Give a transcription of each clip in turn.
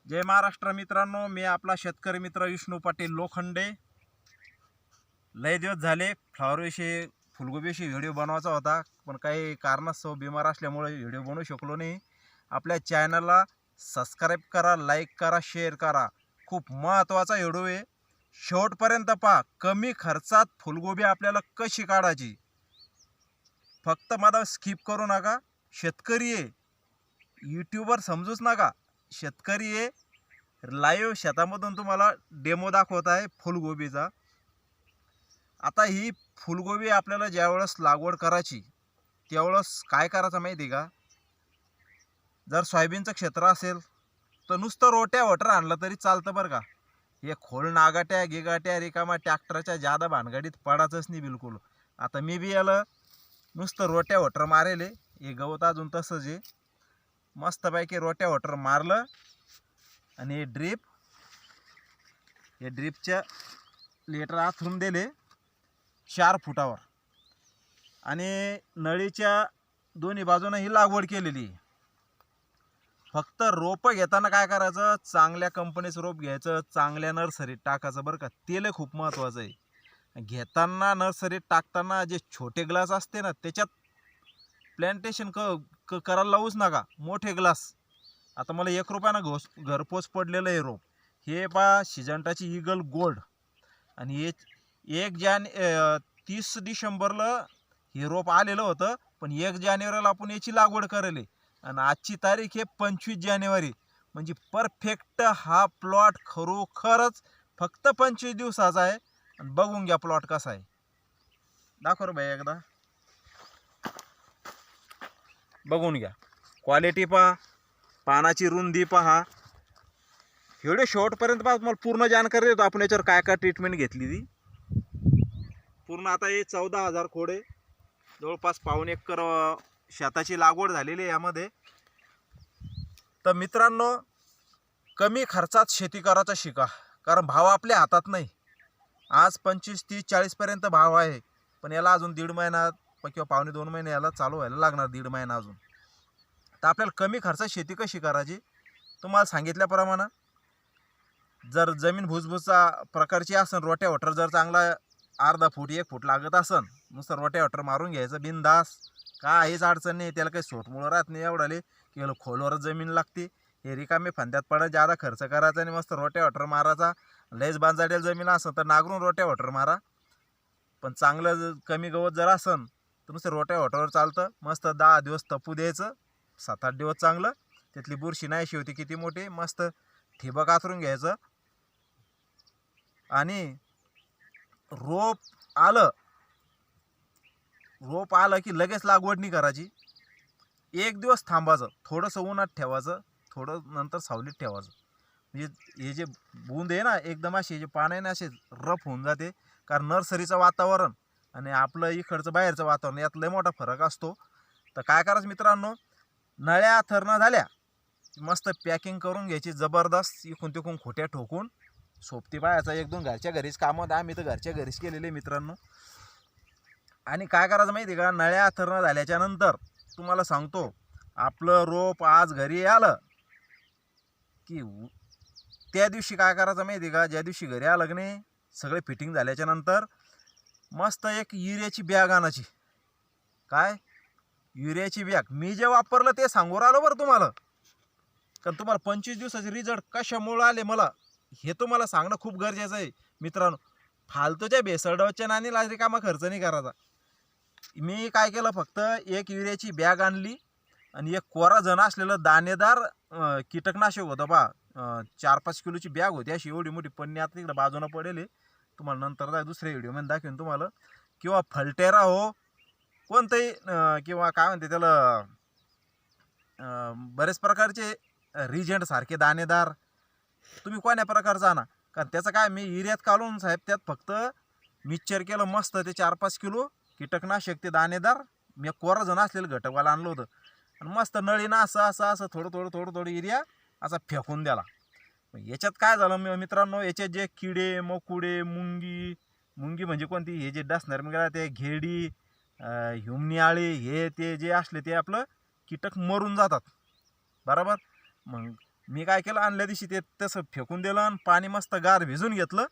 जय महाराष्ट्र मित्रांनो, मी आपला शेतकरी मित्र विष्णू पाटील लोखंडे. लय दिवस झाले फ्लॉवरविषयी फुलगोबीविषयी व्हिडिओ बनवायचा होता, पण काही कारणास्तव बिमार असल्यामुळे व्हिडिओ बनवू शकलो नाही. आपल्या चॅनलला सबस्क्राईब करा, लाईक करा, शेअर करा. खूप महत्त्वाचा व्हिडिओ आहे, शेवटपर्यंत पहा. कमी खर्चात फुलगोबी आपल्याला कशी काढायची, फक्त मला स्किप करू नका. शेतकरी आहे, यूट्यूबर समजूच नका. शेतकरी आहे, लाईव्ह शेतामधून तुम्हाला डेमो दाखवत आहे फुलगोबीचा. आता ही फुलगोबी आपल्याला ज्यावेळेस लागवड करायची त्यावेळेस काय करायचं माहिती का? जर सोयाबीनचं क्षेत्र असेल तर नुसतं रोट्या वटर आणलं तरी चालतं बरं का. हे खोल नागाट्या गिगाट्या रिकामा ट्रॅक्टरच्या जादा भानगडीत पडायचंच नाही बिलकुल. आता मी बी याला नुसतं रोट्या वटर मारेले, हे गवत अजून तसंच आहे. मस्तपैकी रोट्या वटर मारलं आणि हे ड्रीपच्या लेटर आथरून दिले 4 फुटावर आणि नळीच्या दोन्ही बाजूनं ही लागवड केलेली. फक्त रोपं घेताना काय करायचं, चांगल्या कंपनीचं रोप घ्यायचं, चांगल्या नर्सरीत टाकायचं बरं का. ते लय खूप महत्त्वाचं आहे. घेताना नर्सरीत टाकताना जे छोटे ग्लास असते ना, त्याच्यात प्लॅन्टेशन करायला लावूच नका, मोठे ग्लास. आता मला 1 रुपयानं घरपोच पडलेलं आहे रोप. हे पहा, सिजंटाची ईगल गोल्ड. आणि 30 डिसेंबरला हे रोप आलेलं होतं, पण 1 जानेवारीला आपण याची लागवड करेल. आणि आजची तारीख आहे 25 जानेवारी. म्हणजे परफेक्ट हा प्लॉट खरोखरच फक्त 25 दिवसाचा आहे. आणि बघून घ्या प्लॉट कसा आहे. दाखव रे भाई, एकदा बघून घ्या. क्वालिटी पहा, पानाची रुंदी पहा. एवढे शेवटपर्यंत पहा, तुम्हाला पूर्ण जानकारी देतो आपण याच्यावर काय काय ट्रीटमेंट घेतली ती पूर्ण. आता हे 14,000 खोडे, जवळपास 1.25 एकर शेताची लागवड झालेली आहे यामध्ये. तर मित्रांनो, कमी खर्चात शेती करायचा शिका, कारण भाव आपल्या हातात नाही. आज 25, 30, 40 पर्यंत भाव आहे, पण याला अजून 1.5 महिना किंवा 1.25-2 महिने याला चालू व्हायला लागणार, 1.5 महिना अजून. तर आपल्याला कमी खर्चात शेती कशी करायची, तुम्हाला सांगितल्याप्रमाणे जर जमीन भुसभुसा प्रकारची असेल, रोट्या वटर जर चांगला अर्धा फूट 1 फूट लागत असेल, नुसतं रोट्या वटर मारून घ्यायचं बिनधास. काहीच अडचण नाही, त्याला काही सोटमुळं राहत नाही एवढाले की याला खोलवर जमीन लागते. हे रिकामी फंद्यात पडत जादा खर्च करायचा आणि मस्त रोट्या वटर मारायचा. लयच बांजाडेल जमीन असेल तर नागरून रोट्या वटर मारा. पण चांगलं कमी गवत जर असेल तर नुसतं रोट्या वटरवर चालतं. मस्त 10 दिवस तपू द्यायचं, 7-8 दिवस चांगलं. त्यातली बुरशी नाही शेवती किती मोठी, मस्त ठिबक आथरून घ्यायचं. आणि रोप आलं की लगेच लागवड नाही करायची. 1 दिवस थांबायचं, थोडंसं उन्हात ठेवायचं, थोडं नंतर सावलीत ठेवायचं. म्हणजे हे जे बूंद आहे ना, एकदम असे जे पानं आहे ना, असे रफ होऊन जाते. कारण नर्सरीचं वातावरण आणि आपलं इकडचं बाहेरचं वातावरण यात लय मोठा फरक असतो. तर काय करायचं मित्रांनो, नळ्या थरणं झाल्या मस्त पॅकिंग करून घ्यायची जबरदस्त. इकून तिकून खोट्या ठोकून सोबती बायाचा 1-2 घरच्या घरीच कामं. आम्ही तर घरच्या घरीच केलेले मित्रांनो. आणि काय करायचं माहिती का, नळ्या थरणं झाल्याच्या नंतर तुम्हाला सांगतो, आपलं रोप आज घरी आलं की त्या दिवशी काय करायचं माहिती का, ज्या दिवशी घरी आलं की नाही, सगळे फिटिंग झाल्याच्या नंतर मस्त एक युरियाची बॅग आणायची. काय युरियाची बॅग, मी जे वापरलं ते सांगू राहिलो बरं तुम्हाला. कारण तुम्हाला 25 दिवसाचे रिझल्ट कशामुळे आले मला हे तुम्हाला सांगणं खूप गरजेचं आहे मित्रांनो. फालतूच्या भेसळडवच्या नानीला रिकामा खर्च नाही करायचा. मी काय केलं, फक्त एक युरियाची बॅग आणली आणि एक कोरा जण असलेलं दाणेदार कीटकनाशक होतं बा. 4-5 किलोची बॅग होती अशी एवढी मोठी. पन्नी आता तिकडे बाजूनं पडेल, तुम्हाला नंतर दुसऱ्या व्हिडिओमध्ये दाखवेन तुम्हाला. किंवा फलटेरा हो, कोणतंही किंवा काय म्हणते त्याला, बरेच प्रकारचे रिजंट सारखे दाणेदार तुम्ही कोण्या प्रकारचा आणा. कारण त्याचं काय, मी युरियात काढून साहेब त्यात फक्त मिक्सचर केलं मस्त, ते 4-5 किलो कीटकनाशक ते दाणेदार मी कोरा जण असलेलं घटकवाला आणलं होतं. आणि मस्त नळीनं असं थोडं युरिया असा फेकून द्याला. याच्यात काय झालं मित्रांनो, याच्यात जे किडे मकुडे मुंगी म्हणजे कोणती, हे जे डसणार मग ते घेडी ह्युमनी आळी हे ते जे असले ते आपलं कीटक मरून जातात बरोबर. मग मी काय केलं, आणल्या दिवशी ते तसं फेकून दिलं आणि पाणी मस्त गार भिजून घेतलं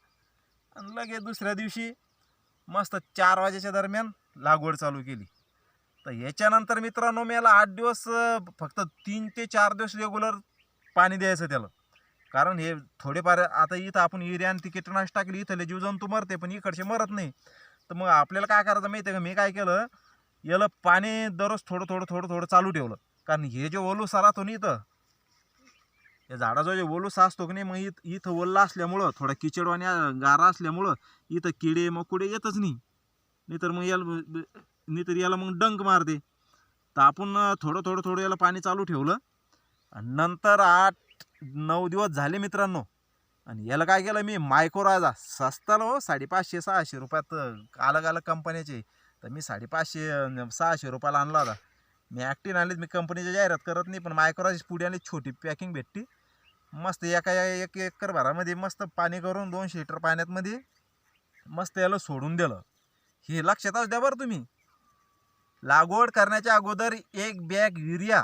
आणि लगेच दुसऱ्या दिवशी मस्त 4 वाजेच्या दरम्यान लागवड चालू केली. तर याच्यानंतर मित्रांनो मी याला 8 दिवस फक्त 3 ते 4 दिवस रेग्युलर पाणी द्यायचं त्याला. कारण हे थोडेफार आता इथं आपण युरिया आणि ती कीटकनाशक टाकली, इथले जीवजंतू मरते पण इकडचे मरत नाही. तर मग आपल्याला काय करायचं माहिती आहे का, मी काय केलं, याला पाणी दररोज थोडं थोडं थोडं थोडं चालू ठेवलं. कारण हे जे ओलूसा राहतो ना इथं, या झाडाचा जे ओलूसा असतो की नाही, मग इथं ओल्ला असल्यामुळं थोडा किचडवाणी गारा असल्यामुळं इथं किडे मकुडे येतच नाही. नाहीतर याला मग डंक मारते. तर आपण थोडं थोडं थोडं याला पाणी चालू ठेवलं आणि नंतर 8-9 दिवस झाले मित्रांनो. आणि याला काय केलं मी, मायक्रोराजा स्वस्ताला हो, 550-600 रुपयात अलग अलग कंपन्याचे. तर मी 550-600 रुपयाला आणला होता. मी ॲक्टिन आणलीत, मी कंपनीची जाहिरात करत नाही, पण मायक्रोराजाची पुढे आणली, छोटी पॅकिंग भेटती. मस्त एक एकर भरामध्ये मस्त पाणी करून 200 लिटर पाण्यामध्ये मस्त याला सोडून दिलं. हे लक्षातच द्या बरं तुम्ही, लागवड करण्याच्या अगोदर 1 बॅग युरिया,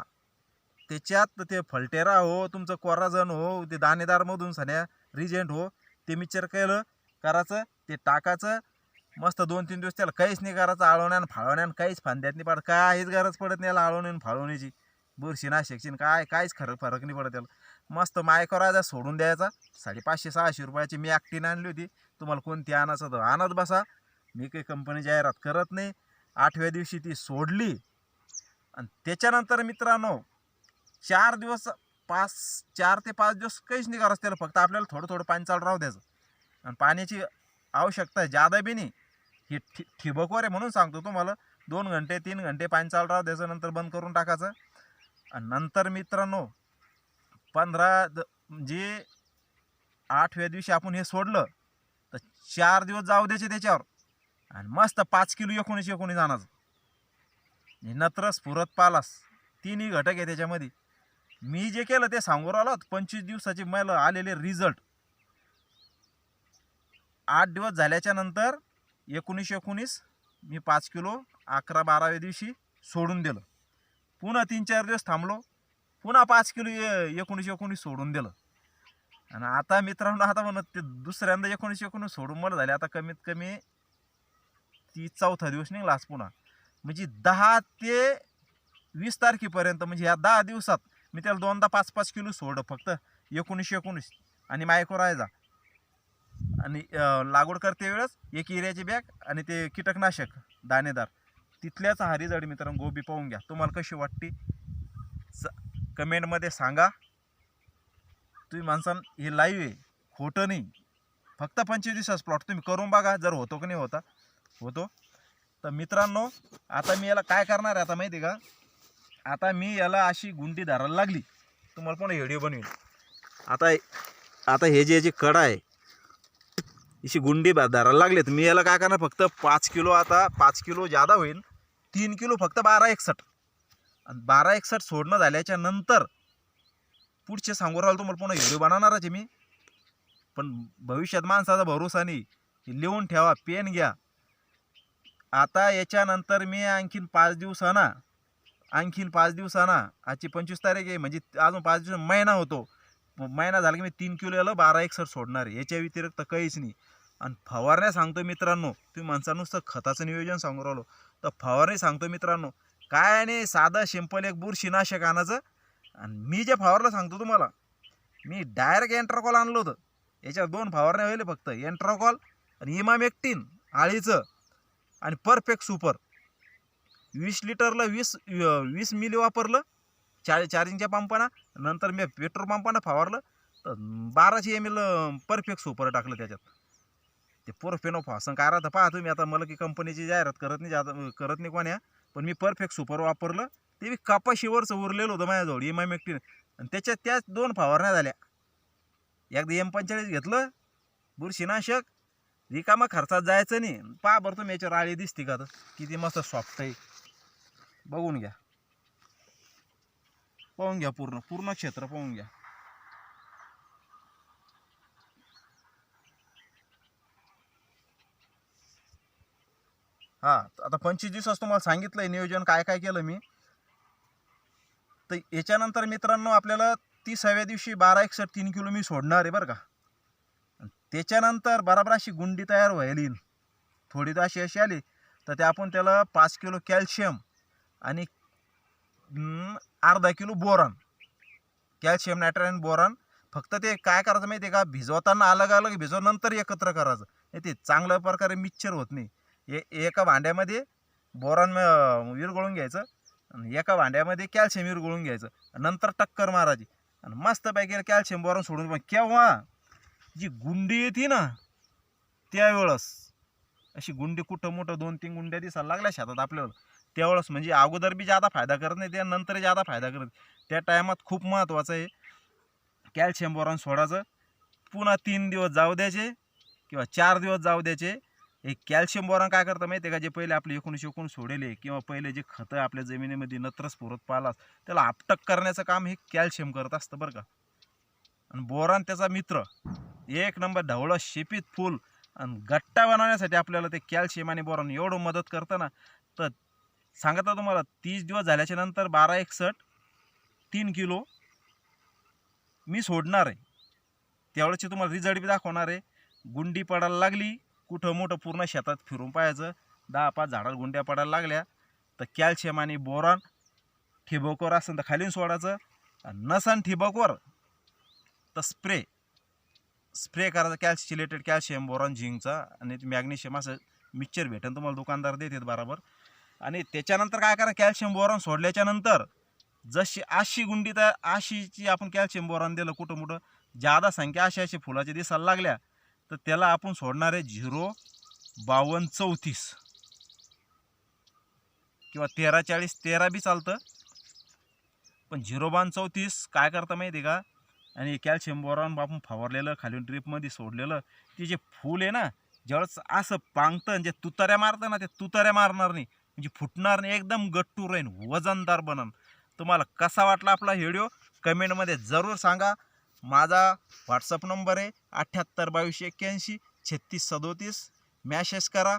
त्याच्यात ते फलटेरा हो, तुमचं कोराजन हो, ते दाणेदारमधून सन्या रिजेंट हो, ते मिक्सचर करायचं, ते टाकायचं. मस्त 2-3 दिवस त्याला काहीच नाही करायचं, आळवण्यान फाळवण्यान काहीच फांद्यात नाही पडत, काहीच गरज पडत नाही याला आळवण्यान फाळवण्याची, बुरशीनाशकची काहीच फरक नाही पडत त्याला. मस्त मायक्रोराजा सोडून द्यायचा. 550-600 रुपयाची मी ॲक्टिन आणली होती. तुम्हाला कोणती आणायचं तर आणत बसा, मी काही कंपनी जाहिरात करत नाही. 8व्या दिवशी ती सोडली आणि त्याच्यानंतर मित्रांनो 4 दिवस 4 ते 5 दिवस काहीच नाही करायचं त्याला, फक्त आपल्याला थोडं थोडं पाणी चालू राहू द्यायचं. आणि पाण्याची आवश्यकता आहे जादा बी नाही, हे ठिबकवर आहे म्हणून सांगतो तुम्हाला. 2 घंटे 3 घंटे पाणी चालू राहू द्यायचं, नंतर बंद करून टाकायचं. आणि नंतर मित्रांनो 8व्या दिवशी आपण हे सोडलं तर 4 दिवस जाऊ द्यायचे त्याच्यावर आणि मस्त 5 किलो 19 आणायचं. नत्रस फुरत पालास 3ही घटक आहे त्याच्यामध्ये. मी जे केलं ते सांगू राहिलो, 25 दिवसाचे मला आलेले रिझल्ट. 8 दिवस झाल्याच्या नंतर 19 मी 5 किलो 11-12व्या दिवशी सोडून दिलं. पुन्हा 3-4 दिवस थांबलो, पुन्हा 5 किलो 19 सोडून दिलं. आणि आता मित्रांनो, आता म्हणत ते दुसऱ्यांदा 19 सोडून मला झाले आता कमीत कमी 4था दिवस निघाला आज पुन्हा. म्हणजे 10 ते 20 तारखेपर्यंत, म्हणजे ह्या 10 दिवसात मी त्याला 2दा 5-5 किलो सोडलं फक्त 19 आणि मायक्रोराजा. आणि लागवड करते वेळेस 1 युरियाची बॅग आणि ते कीटकनाशक दाणेदार. तिथल्याच हा रिझल्ट मित्रांनो, गोबी पाहून घ्या, तुम्हाला कशी वाटते कमेंटमध्ये सांगा. तुम्ही माणसानं हे लाईव्ह आहे, खोटं नाही. फक्त 25 दिवसाचा प्लॉट तुम्ही करून बघा, जर होतो की नाही होतो. तर मित्रांनो आता मी याला काय करणार आहे आता माहिती आहे का, आता मी याला अशी गुंडी धरायला लागली, तुम्हाला पण व्हिडिओ बनवेल. आता हे जे कडा आहे अशी गुंडी धरायला लागले, तर मी याला काय करणार, फक्त 5 किलो, आता 5 किलो जादा होईल, 3 किलो फक्त 12-61. आणि 12-61 सोडणं झाल्याच्या नंतर पुढचे सांगू राहिलो तुम्हाला, पुन्हा व्हिडिओ बनवणारच आहे मी. पण भविष्यात माणसाचा भरोसा नाही, लिहून ठेवा, पेन घ्या. आता याच्यानंतर मी आणखीन 5 दिवसांना आजची 25 तारीख आहे, म्हणजे अजून 5 दिवस महिना होतो. महिना झाला की मी 3 किलो याला 12-61 सोडणार आहे, याच्या व्यतिरिक्त काहीच नाही. आणि फवारण्या सांगतो मित्रांनो, तुम्ही माणसानं नुसतं खताचं नियोजन सांगू राहिलो, तर फवारणी सांगतो मित्रांनो. काय नाही, साधं सिंपल एक बुरशीनाशक आणायचं. आणि मी जे फवारलं सांगतो तुम्हाला, मी डायरेक्ट एंट्राकॉल आणलं होतं. याच्यावर 2 फवारण्या व्हायला फक्त, एंट्राकॉल आणि इमामेक्टिन आळीचं आणि परफेक्ट सुपर. 20 लिटरला 20 मिली वापरलं चार्जिंगच्या पंपानं. नंतर मी पेट्रोल पंपानं फवारलं तर 1200 ml परफेक्ट सुपर टाकलं त्याच्यात. ते पोरफेनो फासन काय राहतं पहा तुम्ही. आता मला की कंपनीची जाहिरात करत नाही कोण्या, पण मी परफेक्ट सुपर वापरलं. ते बी कपाशीवरचं उरलेलं होतं माझ्याजवळ इमामेक्टिन, आणि त्याच्यात त्याच 2 फवारण्या झाल्या. एकदा M45 घेतलं बुरशीनाशक, रिकामा खर्चात जायचं नाही. पहा बरं तुम्ही याच्यावर आळी दिसते का, तर किती मस्त सॉफ्ट आहे, बघून घ्या, पाहून घ्या, पूर्ण क्षेत्र पाहून घ्या. हा, आता 25 दिवसाच तुम्हाला सांगितलंय नियोजन काय काय केलं मी. तर याच्यानंतर मित्रांनो आपल्याला 31व्या दिवशी 1261 3 किलो मी सोडणार आहे बरं का. आणि त्याच्यानंतर बराबर अशी गुंडी तयार व्हायला येईल, थोडी तर अशी आली तर ते आपण त्याला 5 किलो कॅल्शियम आणि अर्धा kilo boron, calcium nitrite boron. फक्त ते काय करायचं माहिती आहे का, भिजवताना अलग अलग भिजव, नंतर एकत्र करायचं. नाही ते चांगल्या प्रकारे मिक्सचर होत नाही. एका भांड्यामध्ये बोरॉन विरघळून घ्यायचं आणि एका भांड्यामध्ये कॅल्शियम विरघळून घ्यायचं, नंतर टक्कर मारायची आणि मस्तपैकी कॅल्शियम बोरॉन सोडून. पण केव्हा जी गुंडी येते ना त्यावेळेस, अशी गुंडी कुठं मोठं 2-3 गुंड्या दिसायला लागल्या शेतात आपल्याला, त्यावेळेस म्हणजे अगोदर बी जादा फायदा करत नाही, त्यानंतर जादा फायदा करत. त्या टायमात खूप महत्त्वाचं आहे कॅल्शियम बोरॉन सोडायचं. पुन्हा 3 दिवस जाऊ द्यायचे किंवा 4 दिवस जाऊ द्यायचे. हे कॅल्शियम बोरॉन काय करतं माहिती आहे का, जे पहिले आपले 19 सोडेले किंवा पहिले जे खतं आपल्या जमिनीमध्ये नत्रस पुरत पालास त्याला आपटक करण्याचं काम हे कॅल्शियम करत असतं बरं का. आणि बोरॉन त्याचा मित्र, एक नंबर ढवळं शेपीत फुल. आणि गट्टा बनवण्यासाठी आपल्याला ते कॅल्शियम आणि बोरॉन एवढं मदत करतं ना. तर सांगता तुम्हाला 30 दिवस झाल्याच्या नंतर 1261 3 किलो मी सोडणार आहे. त्यावेळेची तुम्हाला रिझल्ट बी दाखवणार आहे. गुंडी पडायला लागली कुठं मोठं पूर्ण शेतात फिरून पाहायचं, 10-5 झाडाला गुंड्या पडायला लागल्या तर कॅल्शियम आणि बोरॉन ठिबकवर असेल तर खालीन सोडायचं, नसन ठिबकवर तर स्प्रे करायचा कॅल्शिलेटेड कॅल्शियम बोरॉन झिंकचा आणि मॅग्नेशियम असं मिक्सचर भेटेल तुम्हाला, दुकानदार देतात बरोबर. आणि त्याच्यानंतर काय करा, कॅल्शियम बोरॉन सोडल्याच्या नंतर जशी अशी गुंडी तर अशीची आपण कॅल्शियम बोरॉन दिलं कुठं मोठं जादा संख्या अशी फुलाची दिसायला लागल्या तर त्याला आपण सोडणार आहे 0-52-34 किंवा 13-40 13 बी चालतं. पण 0-52-34 काय करता माहिती आहे का, आणि कॅल्शियम बोरॉन आपण फवारलेलं खालून ड्रीपमध्ये सोडलेलं ते जे फूल आहे ना, ज्यावेळेस असं पांगतं जे तुताऱ्या मारतं ना, ते तुताऱ्या मारणार नाही, म्हणजे फुटणार नाही, एकदम गट्टू राहीन, वजनदार बनन. तुम्हाला कसा वाटला आपला व्हिडिओ कमेंटमध्ये जरूर सांगा. माझा व्हॉट्सअप नंबर आहे 78-22-81-36-37. मॅसेज करा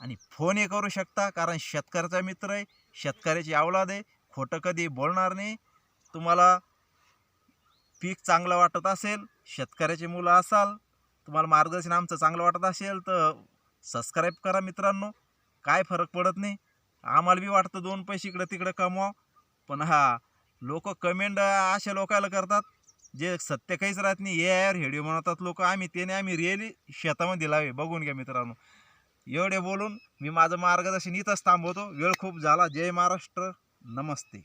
आणि फोनही करू शकता, कारण शेतकऱ्याचा मित्र आहे, शेतकऱ्याची औलाद आहे, खोटं कधी बोलणार नाही. तुम्हाला पीक चांगलं वाटत असेल, शेतकऱ्याची मुलं असाल, तुम्हाला मार्गदर्शन आमचं चांगलं वाटत असेल तर सबस्क्राईब करा मित्रांनो. काय फरक पडत नाही, आम्हाला बी वाटतं 2 पैसे इकडं तिकडं कमवा, पण लोक कमेंट अशा लोकांना करतात जे सत्य काहीच राहत नाही. यार व्हिडिओ बनवतात लोक, आम्ही ते नाही, आम्ही रिअली शेतामध्ये लावे. बघून घ्या मित्रांनो. एवढे बोलून मी माझं मार्गदर्शन इथंच थांबवतो, वेळ खूप झाला. जय महाराष्ट्र, नमस्ते.